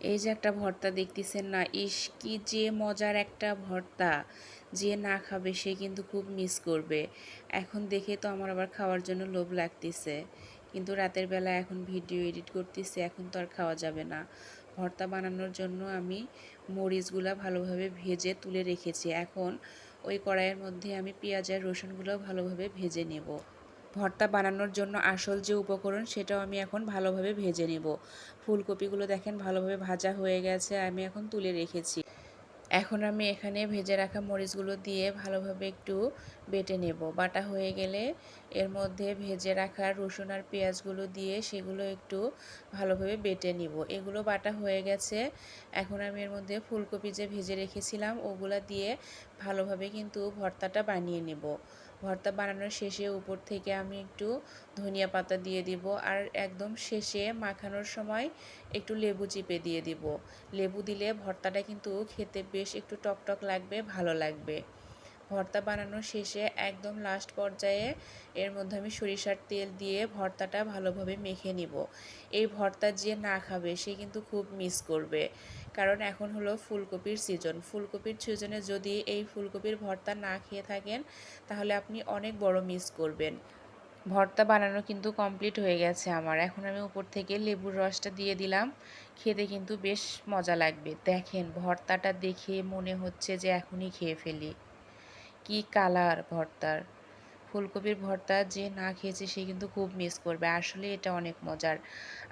এই যে একটা ভর্তা দেখতেছেন না, ইস কি যে মজার একটা ভর্তা! যে না খাবে সে কিন্তু খুব মিস করবে। এখন দেখে তো আমার আবার খাওয়ার জন্য লোভ লাগতেছে, কিন্তু রাতের বেলা এখন ভিডিও এডিট করতেছি, এখন তো আর খাওয়া যাবে না। ভর্তা বানানোর জন্য আমি মরিচগুলা ভালোভাবে ভেজে তুলে রেখেছি। এখন ওই কড়াইয়ের মধ্যে আমি পেঁয়াজ আর রসুনগুলো ভালোভাবে ভেজে নেব। ভর্তা বানানোর জন্য আসল যে উপকরণ সেটাও আমি এখন ভালোভাবে ভেজে নেব। ফুলকপিগুলো দেখেন ভালোভাবে ভাজা হয়ে গেছে, আমি এখন তুলে রেখেছি। এখন আমি এখানে ভেজে রাখা মরিচগুলো দিয়ে ভালোভাবে একটু বেটে নেব। বাটা হয়ে গেলে এর মধ্যে ভেজে রাখা রসুন আর পেঁয়াজগুলো দিয়ে সেগুলো একটু ভালোভাবে বেটে নিব। এগুলো বাটা হয়ে গেছে। এখন আমি এর মধ্যে ফুলকপি যে ভেজে রেখেছিলাম ওগুলা দিয়ে ভালোভাবে কিন্তু ভর্তাটা বানিয়ে নেব। ভর্তা বানানোর শেষে উপর থেকে আমি একটু ধনিয়া পাতা দিয়ে দিব, আর একদম শেষে মাখানোর সময় একটু লেবু চিপে দিয়ে দিব। লেবু দিলে ভর্তাটা কিন্তু খেতে বেশ একটু টকটক লাগবে, ভালো লাগবে। ভর্তা বানানোর শেষে একদম লাস্ট পর্যায়ে এর মধ্যে আমি সরিষার তেল দিয়ে ভর্তাটা ভালোভাবে মেখে নিব। এই ভর্তা যে না খাবে সে কিন্তু খুব মিস করবে, কারণ এখন হলো ফুলকপির সিজন। ফুলকপির সিজনে যদি এই ফুলকপির ভর্তা না খেয়ে থাকেন তাহলে আপনি অনেক বড় মিস করবেন। ভর্তা বানানো কিন্তু কমপ্লিট হয়ে গেছে আমার। এখন আমি উপর থেকে লেবুর রসটা দিয়ে দিলাম। খেতে কিন্তু বেশ মজা লাগবে। দেখেন ভর্তাটা দেখে মনে হচ্ছে যে এখনই খেয়ে ফেলি। কি কালার ভর্তার! ফুলকপির ভর্তা যে না খেয়েছে সে কিন্তু খুব মিস করবে। আসলে এটা অনেক মজার।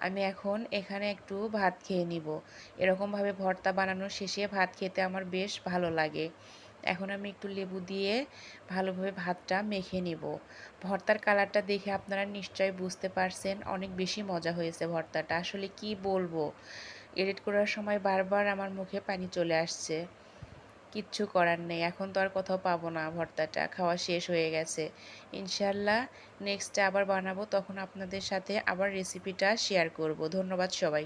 আমি এখন এখানে একটু ভাত খেয়ে নিব। এরকমভাবে ভর্তা বানানোর শেষে ভাত খেতে আমার বেশ ভালো লাগে। এখন আমি একটু লেবু দিয়ে ভালোভাবে ভাতটা মেখে নিব। ভর্তার কালারটা দেখে আপনারা নিশ্চয়ই বুঝতে পারছেন অনেক বেশি মজা হয়েছে ভর্তাটা। আসলে কি বলবো, এডিট করার সময় বারবার আমার মুখে পানি চলে আসছে। কিচ্ছু করার নেই, এখন তো আর কোথাও পাবো না, ভর্তাটা খাওয়া শেষ হয়ে গেছে। ইনশাল্লাহ নেক্সটে আবার বানাবো, তখন আপনাদের সাথে আবার রেসিপিটা শেয়ার করব। ধন্যবাদ সবাই।